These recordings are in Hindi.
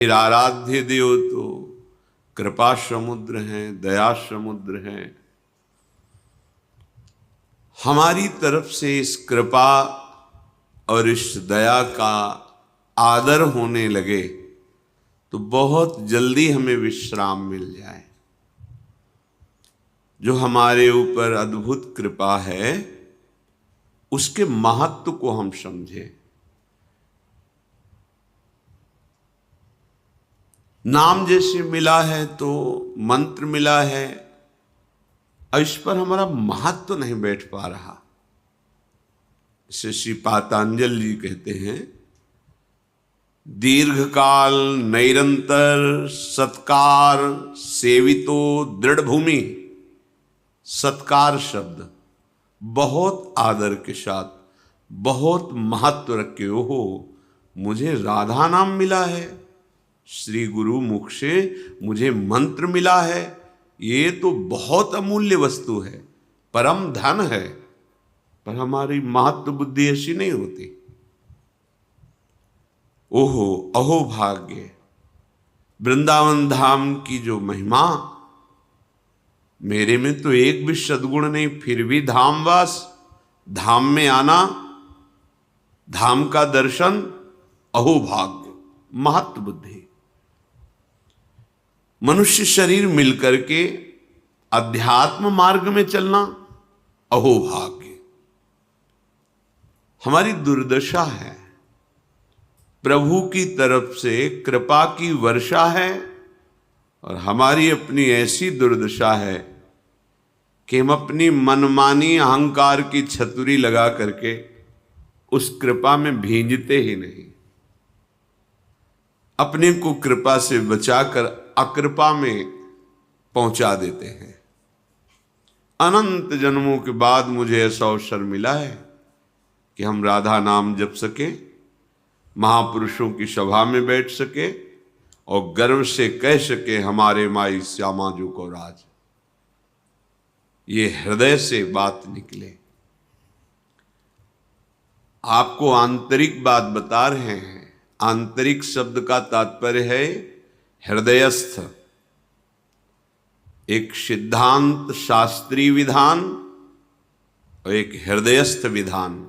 आराध्य देव तो कृपा समुद्र हैं, दया समुद्र हैं। हमारी तरफ से इस कृपा और इस दया का आदर होने लगे तो बहुत जल्दी हमें विश्राम मिल जाए। जो हमारे ऊपर अद्भुत कृपा है उसके महत्व को हम समझें। नाम जैसे मिला है तो मंत्र मिला है, इस पर हमारा महत्व नहीं बैठ पा रहा। इसे श्री पातंजलि जी कहते हैं, दीर्घकाल निरंतर सत्कार सेवितो दृढ़ भूमि। सत्कार शब्द बहुत आदर के साथ, बहुत महत्व रखे हो। मुझे राधा नाम मिला है, श्री गुरु मुख से मुझे मंत्र मिला है, ये तो बहुत अमूल्य वस्तु है, परम धन है। पर हमारी महत्व बुद्धि ऐसी नहीं होती। ओहो अहो भाग्य, वृंदावन धाम की जो महिमा, मेरे में तो एक भी सद्गुण नहीं, फिर भी धामवास, धाम में आना, धाम का दर्शन, अहो भाग्य, महत्व बुद्धि। मनुष्य शरीर मिलकर के अध्यात्म मार्ग में चलना, अहो भाग्य। हमारी दुर्दशा है, प्रभु की तरफ से कृपा की वर्षा है और हमारी अपनी ऐसी दुर्दशा है कि हम अपनी मनमानी अहंकार की छतुरी लगा करके उस कृपा में भींजते ही नहीं। अपने को कृपा से बचाकर अकृपा में पहुंचा देते हैं। अनंत जन्मों के बाद मुझे ऐसा अवसर मिला है कि हम राधा नाम जप सके, महापुरुषों की सभा में बैठ सके और गर्व से कह सके, हमारे माई श्यामा जो को राज। ये हृदय से बात निकले। आपको आंतरिक बात बता रहे हैं। आंतरिक शब्द का तात्पर्य है हृदयस्थ। एक सिद्धांत शास्त्रीय विधान और एक हृदयस्थ विधान।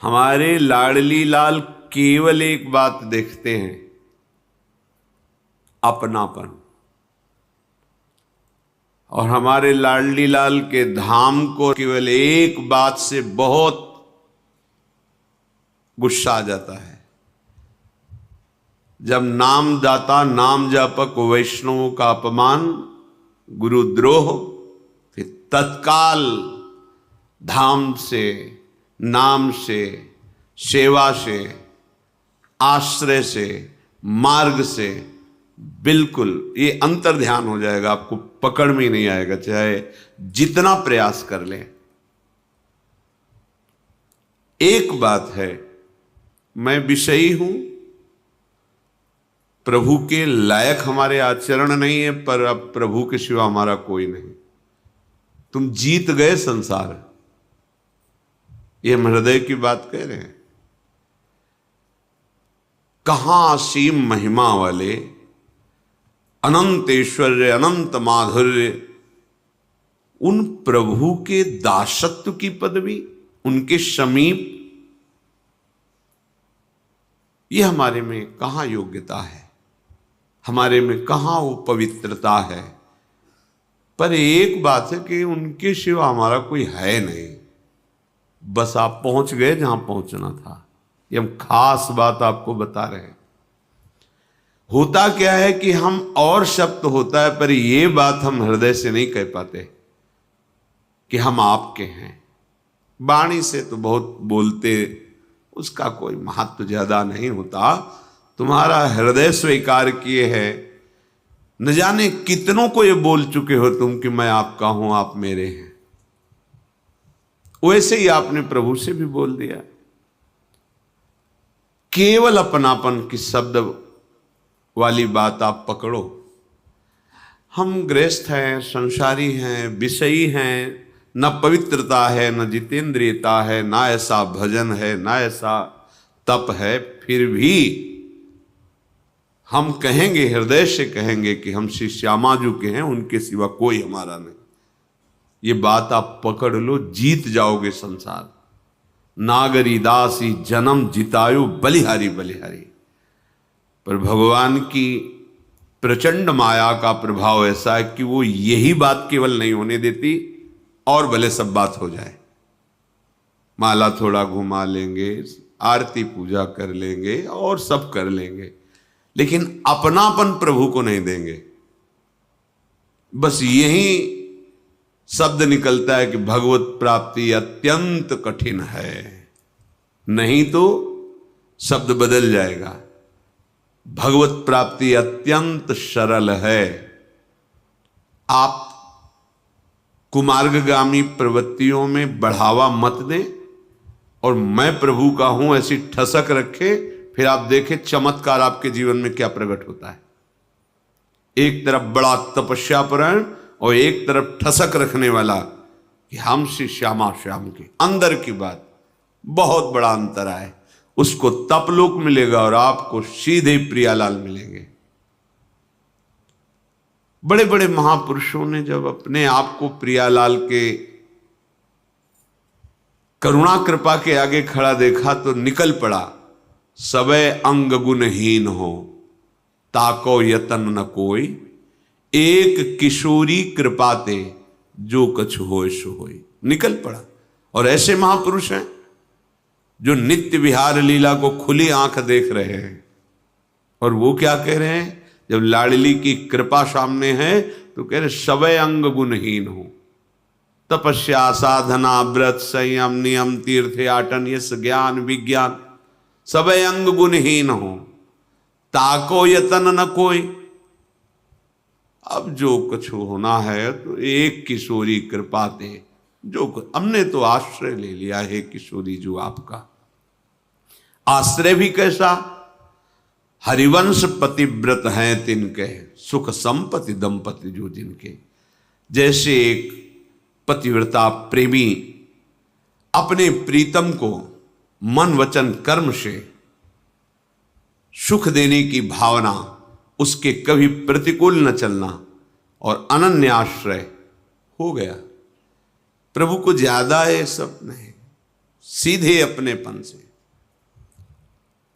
हमारे लाडली लाल केवल एक बात देखते हैं, अपनापन। और हमारे लाडली लाल के धाम को केवल एक बात से बहुत गुस्सा आ जाता है, जब नामदाता नाम जापक वैष्णवों का अपमान, गुरुद्रोह, फिर तत्काल धाम से, नाम से, सेवा से, आश्रय से, मार्ग से बिल्कुल ये अंतर ध्यान हो जाएगा। आपको पकड़ में ही नहीं आएगा, चाहे जितना प्रयास कर लें। एक बात है, मैं विषयी हूं, प्रभु के लायक हमारे आचरण नहीं है, पर अब प्रभु के सिवा हमारा कोई नहीं। तुम जीत गए संसार, ये हम हृदय की बात कह रहे हैं। कहां असीम महिमा वाले, अनंत ऐश्वर्य, अनंत माधुर्य, उन प्रभु के दासत्व की पदवी, उनके समीप, ये हमारे में कहां योग्यता है, हमारे में कहां वो पवित्रता है। पर एक बात है कि उनके सिवा हमारा कोई है नहीं। बस आप पहुंच गए जहां पहुंचना था। ये हम खास बात आपको बता रहे हैं। होता क्या है कि हम और शब्द होता है, पर ये बात हम हृदय से नहीं कह पाते कि हम आपके हैं। वाणी से तो बहुत बोलते, उसका कोई महत्व ज्यादा नहीं होता। तुम्हारा हृदय स्वीकार किए है, न जाने कितनों को ये बोल चुके हो तुम कि मैं आपका हूं, आप मेरे हैं। वैसे ही आपने प्रभु से भी बोल दिया। केवल अपनापन की शब्द वाली बात आप पकड़ो। हम गृहस्थ हैं, संसारी हैं, विषयी हैं, न पवित्रता है, न जितेंद्रियता है, ना ऐसा भजन है, ना ऐसा तप है, फिर भी हम कहेंगे, हृदय से कहेंगे कि हम श्री श्यामा जी के हैं, उनके सिवा कोई हमारा नहीं। ये बात आप पकड़ लो, जीत जाओगे संसार। नागरी दासी जन्म जितायो बलिहारी बलिहारी। पर भगवान की प्रचंड माया का प्रभाव ऐसा है कि वो यही बात केवल नहीं होने देती, और भले सब बात हो जाए। माला थोड़ा घुमा लेंगे, आरती पूजा कर लेंगे और सब कर लेंगे, लेकिन अपनापन प्रभु को नहीं देंगे। बस यही शब्द निकलता है कि भगवत प्राप्ति अत्यंत कठिन है, नहीं तो शब्द बदल जाएगा। भगवत प्राप्ति अत्यंत सरल है। आप कुमार्गगामी प्रवृत्तियों में बढ़ावा मत दें, और मैं प्रभु का हूं ऐसी ठसक रखे, फिर आप देखें चमत्कार आपके जीवन में क्या प्रकट होता है। एक तरफ बड़ा तपस्यापरायण और एक तरफ ठसक रखने वाला कि हम श्री श्यामा श्याम के। अंदर की बात, बहुत बड़ा अंतर है। उसको तपलोक मिलेगा और आपको सीधे प्रियालाल मिलेंगे। बड़े बड़े महापुरुषों ने जब अपने आप को प्रियालाल के करुणा कृपा के आगे खड़ा देखा तो निकल पड़ा, सबे अंग गुणहीन हो ताको यतन न कोई, एक किशोरी कृपाते जो कछु होय सो होय। निकल पड़ा। और ऐसे महापुरुष हैं जो नित्य विहार लीला को खुली आंख देख रहे हैं। और वो क्या कह रहे हैं, जब लाडली की कृपा सामने है तो कह रहे सबे अंग गुणहीन हो। तपस्या, साधना, व्रत, संयम, नियम, तीर्थ आटन, यश, ज्ञान, विज्ञान, सबे अंग गुणहीन हो ताको यतन न कोई। अब जो कुछ होना है तो एक किशोरी कृपाते जो, हमने तो आश्रय ले लिया है किशोरी जो आपका। आश्रय भी कैसा, हरिवंश पतिव्रत हैं तिनके, सुख संपत्ति दंपति जो जिनके। जैसे एक पतिव्रता प्रेमी अपने प्रीतम को मन वचन कर्म से सुख देने की भावना, उसके कभी प्रतिकूल न चलना और अनन्य आश्रय हो गया। प्रभु को ज्यादा है सब नहीं, सीधे अपनेपन से।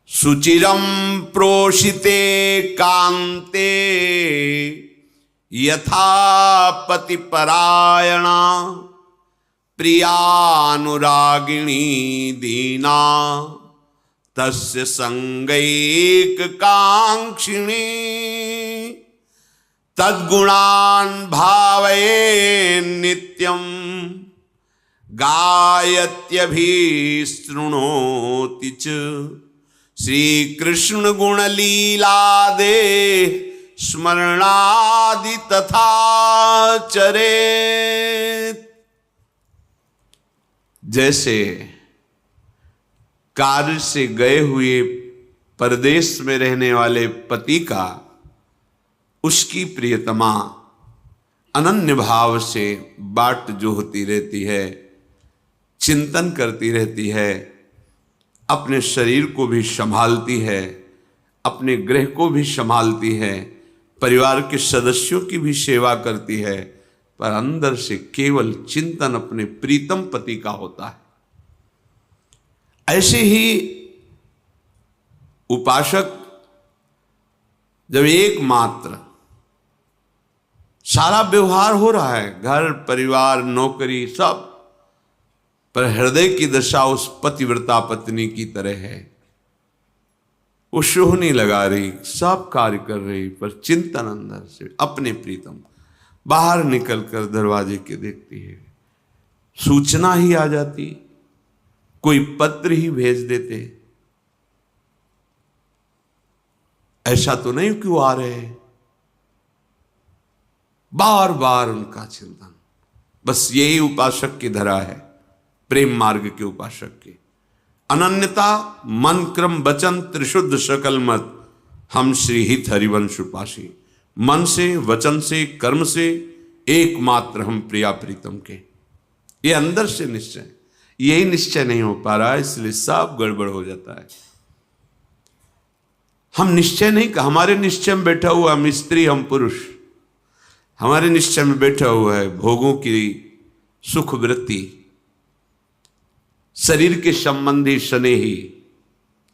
सुचिरम प्रोषिते कांते यथा पति परायणा, प्रियानुरागिणी दीना तस्य संगैक कांक्षिणी, तद्गुणान् भावये नित्यं गायत्यभिशृणोति च, श्री कृष्ण गुण लीला दे स्मरणादि तथा चरेत। जैसे कार्य से गए हुए परदेश में रहने वाले पति का उसकी प्रियतमा अनन्य भाव से बाट जो होती रहती है, चिंतन करती रहती है, अपने शरीर को भी संभालती है, अपने गृह को भी संभालती है, परिवार के सदस्यों की भी सेवा करती है, पर अंदर से केवल चिंतन अपने प्रीतम पति का होता है। ऐसे ही उपासक जब एकमात्र सारा व्यवहार हो रहा है, घर परिवार नौकरी सब, पर हृदय की दशा उस पतिव्रता पत्नी की तरह है। वो शोह नहीं लगा रही, सब कार्य कर रही, पर चिंतन अंदर से अपने प्रीतम। बाहर निकलकर दरवाजे के देखती है, सूचना ही आ जाती, कोई पत्र ही भेज देते, ऐसा तो नहीं कि वो आ रहे हैं। बार बार उनका चिंतन, बस यही उपासक की धरा है, प्रेम मार्ग के उपासक की अनन्यता। मन क्रम वचन त्रिशुद्ध सकल मत, हम श्री हित हरिवंश उपासी। मन से, वचन से, कर्म से एकमात्र हम प्रिया प्रीतम के। ये अंदर से निश्चय, यही निश्चय नहीं हो पा रहा है, इसलिए सब गड़बड़ हो जाता है। हम निश्चय नहीं, हमारे निश्चय में बैठा हुआ हम स्त्री हम पुरुष, हमारे निश्चय में बैठा हुआ है भोगों की सुख वृत्ति, शरीर के संबंधी स्नेही,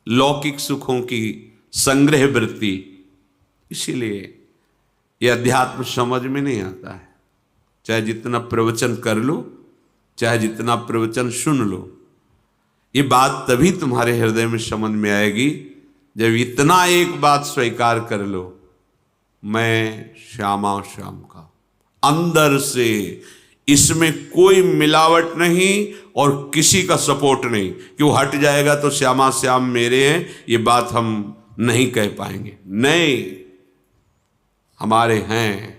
लौकिक सुखों की संग्रह वृत्ति। इसीलिए यह अध्यात्म समझ में नहीं आता है। चाहे जितना प्रवचन कर लो, चाहे जितना प्रवचन सुन लो, ये बात तभी तुम्हारे हृदय में समझ में आएगी जब इतना एक बात स्वीकार कर लो, मैं श्यामा श्याम का, अंदर से इसमें कोई मिलावट नहीं और किसी का सपोर्ट नहीं कि वो हट जाएगा तो श्यामा श्याम मेरे हैं, ये बात हम नहीं कह पाएंगे। नहीं, हमारे हैं,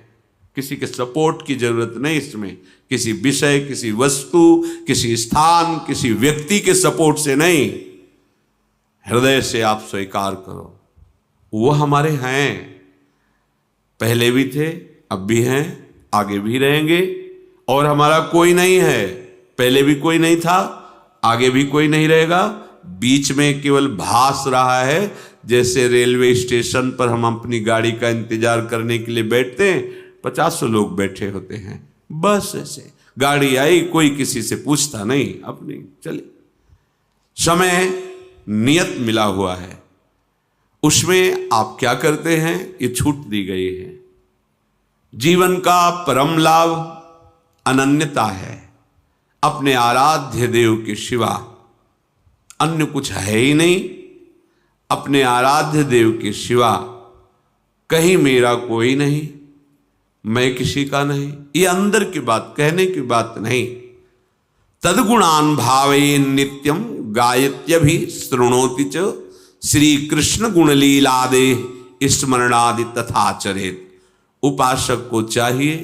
किसी के सपोर्ट की जरूरत नहीं इसमें, किसी विषय, किसी वस्तु, किसी स्थान, किसी व्यक्ति के सपोर्ट से नहीं, हृदय से आप स्वीकार करो वो हमारे हैं, पहले भी थे, अब भी हैं, आगे भी रहेंगे। और हमारा कोई नहीं है, पहले भी कोई नहीं था, आगे भी कोई नहीं रहेगा, बीच में केवल भास रहा है। जैसे रेलवे स्टेशन पर हम अपनी गाड़ी का इंतजार करने के लिए बैठते हैं, 50 लोग बैठे होते हैं, बस ऐसे गाड़ी आई, कोई किसी से पूछता नहीं, अपनी चले। समय नियत मिला हुआ है, उसमें आप क्या करते हैं ये छूट दी गई है। जीवन का परम लाभ अनन्यता है, अपने आराध्य देव के सिवा अन्य कुछ है ही नहीं। अपने आराध्य देव के सिवा कहीं मेरा कोई नहीं, मैं किसी का नहीं। ये अंदर की बात, कहने की बात नहीं। तद्गुणान भावे नित्यम गायत्यभि शृणोति च श्री कृष्ण गुणलीलादे स्मरणादि तथाचरेत। उपासक को चाहिए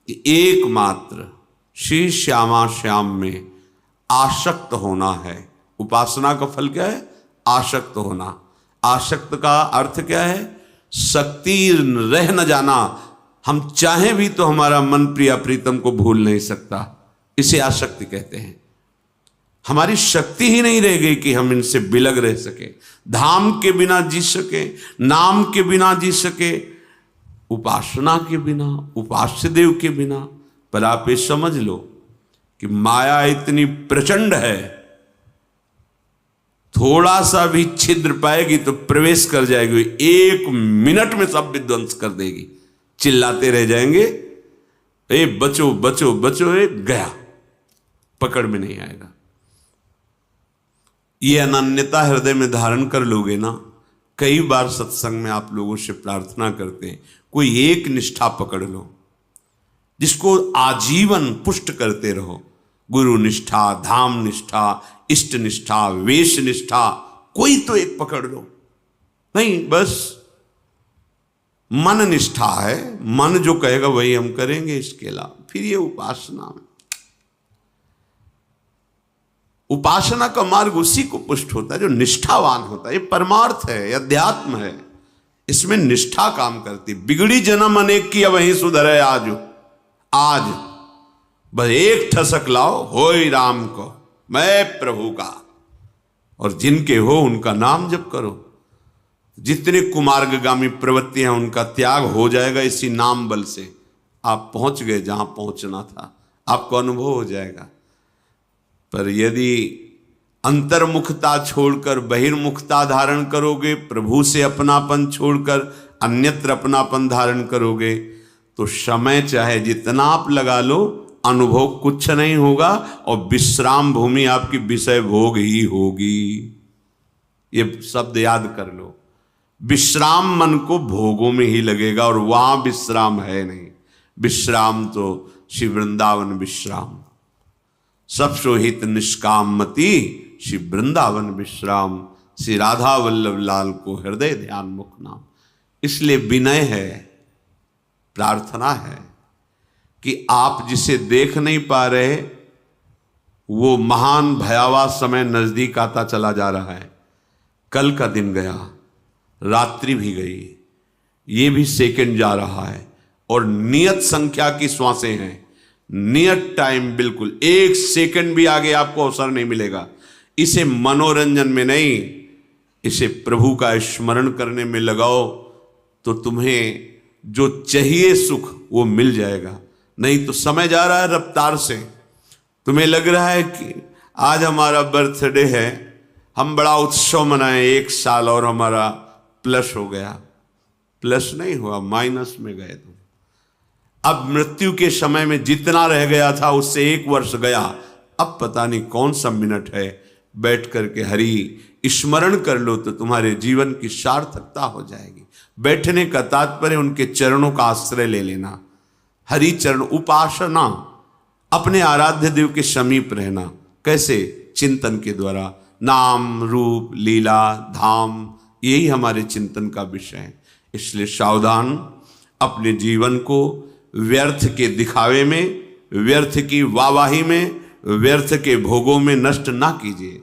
कि एकमात्र श्री श्यामा श्याम में आसक्त होना है। उपासना का फल क्या है? आसक्त होना। आसक्त का अर्थ क्या है? शक्ति रह न जाना। हम चाहें भी तो हमारा मन प्रिया प्रीतम को भूल नहीं सकता, इसे आसक्ति कहते हैं। हमारी शक्ति ही नहीं रह गई कि हम इनसे बिलग रह सके, धाम के बिना जी सके, नाम के बिना जी सके, उपासना के बिना, उपास्य देव के बिना। पर आप ये समझ लो कि माया इतनी प्रचंड है, थोड़ा सा भी छिद्र पाएगी तो प्रवेश कर जाएगी, 1 मिनट में सब विध्वंस कर देगी। चिल्लाते रह जाएंगे, ए बचो बचो बचो, ए गया, पकड़ में नहीं आएगा। ये अनन्यता हृदय में धारण कर लोगे ना। कई बार सत्संग में आप लोगों से प्रार्थना करते हैं, कोई एक निष्ठा पकड़ लो जिसको आजीवन पुष्ट करते रहो। गुरु निष्ठा, धाम निष्ठा, इष्ट निष्ठा, वेश निष्ठा, कोई तो एक पकड़ लो। नहीं, बस मन निष्ठा है, मन जो कहेगा वही हम करेंगे, इसके अलावा फिर ये उपासना में, उपासना का मार्ग उसी को पुष्ट होता है जो निष्ठावान होता है। ये परमार्थ है, ये अध्यात्म है, इसमें निष्ठा काम करती। बिगड़ी जन्म अनेक की वही सुधरे आज, आज बस एक ठसक लाओ, होय राम को, मैं प्रभु का, और जिनके हो उनका नाम जप करो। जितने कुमार्गगामी प्रवृत्ति हैं उनका त्याग हो जाएगा इसी नाम बल से। आप पहुंच गए जहां पहुंचना था, आपको अनुभव हो जाएगा। पर यदि अंतर्मुखता छोड़कर बहिर्मुखता धारण करोगे, प्रभु से अपनापन छोड़कर अन्यत्र अपनापन धारण करोगे, तो समय चाहे जितना आप लगा लो, अनुभव कुछ नहीं होगा और विश्राम भूमि आपकी विषय भोग ही होगी। ये शब्द याद कर लो। विश्राम मन को भोगों में ही लगेगा और वहां विश्राम है नहीं। विश्राम तो श्री वृंदावन विश्राम, सब सोहित निष्काम मति श्री वृंदावन विश्राम। श्री राधा वल्लभ लाल को हृदय ध्यान मुख नाम। इसलिए विनय है, प्रार्थना है कि आप जिसे देख नहीं पा रहे, वो महान भयावह समय नजदीक आता चला जा रहा है। कल का दिन गया, रात्रि भी गई, ये भी सेकंड जा रहा है और नियत संख्या की श्वासें हैं। नियत टाइम, बिल्कुल 1 सेकंड भी आगे आपको अवसर नहीं मिलेगा। इसे मनोरंजन में नहीं, इसे प्रभु का स्मरण करने में लगाओ तो तुम्हें जो चाहिए सुख वो मिल जाएगा। नहीं तो समय जा रहा है रफ्तार से। तुम्हें लग रहा है कि आज हमारा बर्थडे है, हम बड़ा उत्सव मनाएं, 1 साल और हमारा प्लस हो गया। प्लस नहीं हुआ, माइनस में गए तुम। अब मृत्यु के समय में जितना रह गया था उससे 1 वर्ष गया, अब पता नहीं कौन सा मिनट है। बैठ करके हरि स्मरण कर लो तो तुम्हारे जीवन की सार्थकता हो जाएगी। बैठने का तात्पर्य उनके चरणों का आश्रय ले लेना। हरि चरण उपासना, अपने आराध्य देव के समीप रहना। कैसे? चिंतन के द्वारा। नाम रूप लीला धाम, यही हमारे चिंतन का विषय है। इसलिए सावधान, अपने जीवन को व्यर्थ के दिखावे में, व्यर्थ की वाहवाही में, व्यर्थ के भोगों में नष्ट ना कीजिए।